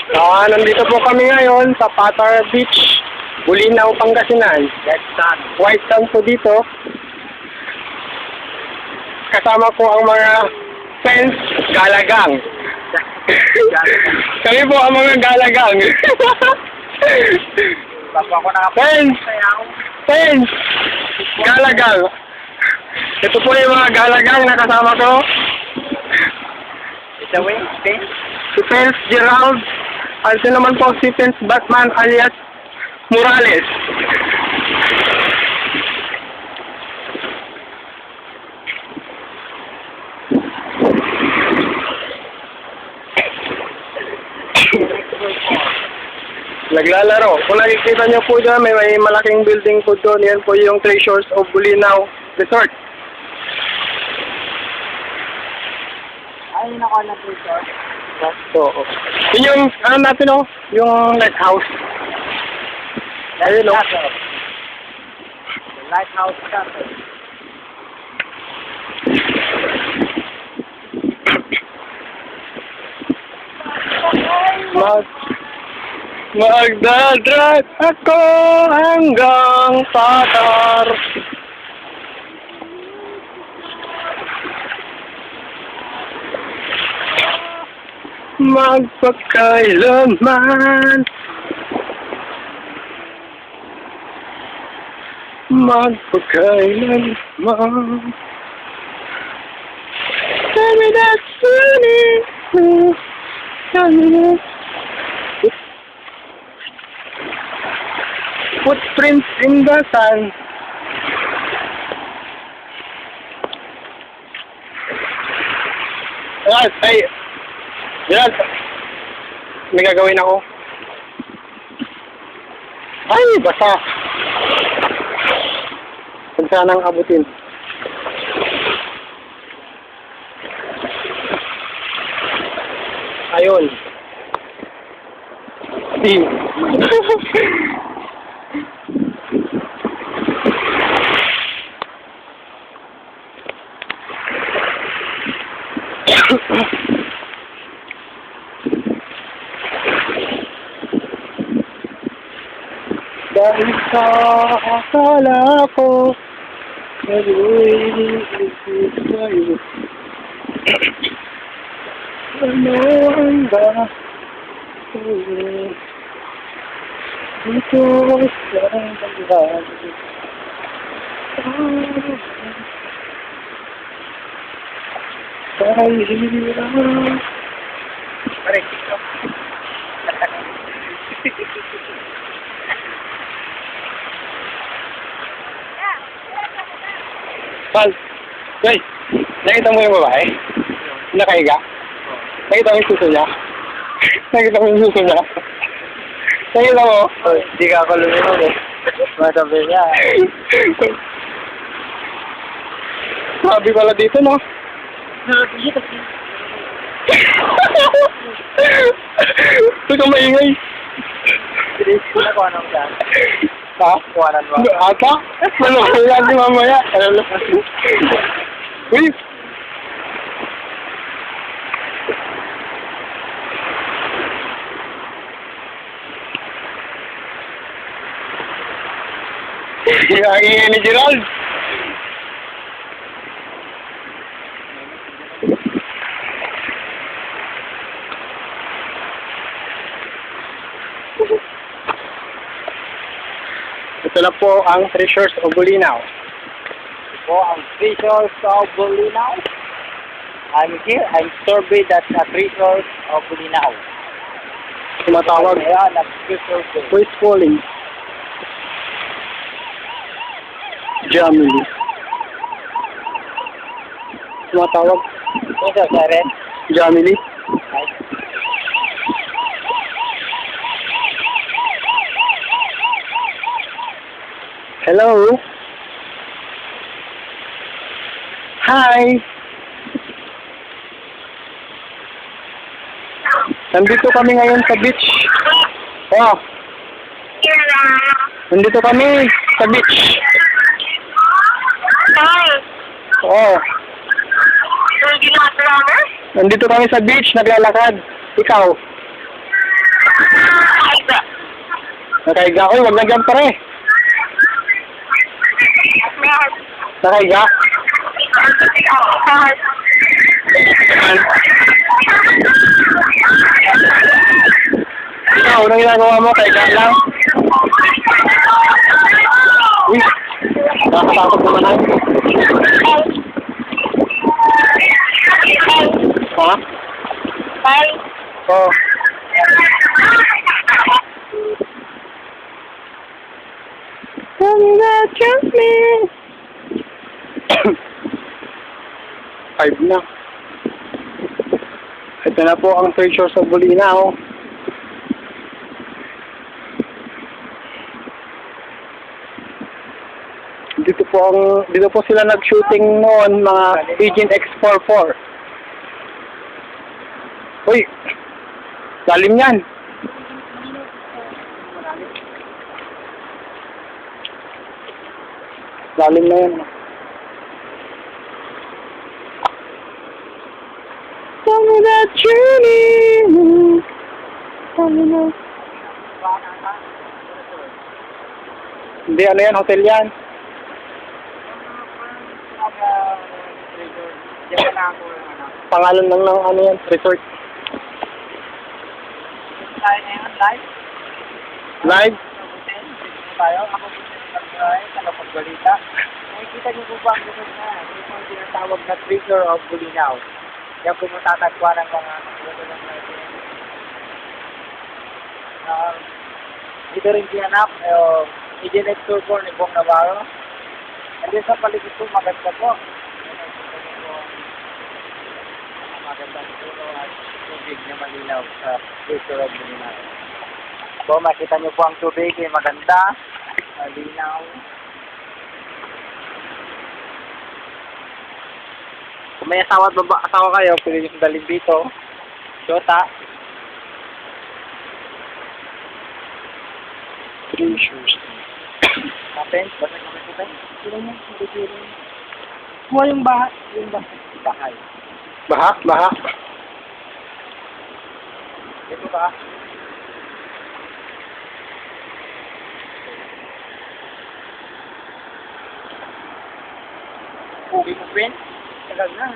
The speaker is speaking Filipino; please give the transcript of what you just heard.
Nandito po kami ngayon sa Patar Beach, Bulinaw, Pangasinan. White sand po dito. Kasama po ang mga Finz galagang. Kami po ang mga galagang. Finz galagang. Ito po yung mga galagang na kasama ko. Si Finz Gerald. At naman po si Finz Batman alias Morales. Naglalaro. Kung nakikita nyo po dyan, may malaking building po doon. Yan po yung Treasures of Bulinaw Resort. Ay, naka na resort. So, yun yung, ano natin o? Yung lighthouse. Ayun o. The lighthouse castle. Magdadrag ako hanggang Patar. Magpakailanman, magpakailanman. Tell me that sunny, tell me that. Footprints in the sand. Ay, yan. May gagawin ako. Ay, basa. Huwag sanang abutin. Ayun. Dahil sa akala ko nag-iisip sa'yo. Ano ang ba sa'yo dito sa bahay? Ay, hirap. Pare, dito. Pal, guys, nakita mo yung babae? Nakahiga? Nakita mo yung suso niya? Nakita mo yung suso niya? Nakita mo? Hindi ka ako luminom eh. Masabi niya. Sabi pala dito, no? Ito ka maingay. Sino ko anong dyan? Ha? Kuwanan mo. Ata? Manuhay natin mamaya. Uy! Ang ingay ni Gerald. Ito na po ang Treasures of Bulinaw. Po ang Treasures of Bulinaw. I'm here. I'm surveyed at the Treasures of Bulinaw. Tumatawag. Ayan, nag-treasures. Who is calling? Jamily. Tumatawag. Ito, Saren. Jamily. Hello? Hi! Nandito kami ngayon sa beach. Oh. Nandito kami sa beach. Hi. Oh. So, ginagawa mo? Nandito kami sa beach, naglalakad. Ikaw? Nakahiga. Uy, wag na dyan pare. Nakahiga. Ikaw, anong ginagawa mo? Kahiga lang? Uy, nakakatakot naman ay. Ha? Oo. Tell me that you're me. 5 na. Ito na po ang treasure sa Bulinaw. Dito po sila nag-shooting noon, mga Pigeon X44. Uy, lalim yan. Lalim na yan. Tell me that you need me. Tell me that. Hindi, ano yan? Hotel yan. Pangalan lang ng ano yan, resort. Live? Live? Tayo, ako sa kapagbalita. Nakikita niyo po ba ang lugar na? Ito po ang tinatawag na trigger of Bulinaw. Yan po matatagpuan ng mga lugar natin. Dito rin kinanap, Idinet Turbo ni Bong Navarro. And then sa paligid po, maganda po. Maganda po at tubig na malinaw sa trigger of Bulinaw. So, makita niyo po ang tubig, maganda, malinaw. Kung may asawa kayo, pwede niyo dalhin dito. Shota. Treasures. Kapens, basta kami po tayo. Sino mo? Kuha yung bahay. Yung bahay. Baha, baha. Ito ba? Uwi mo, Finz? Tagal na.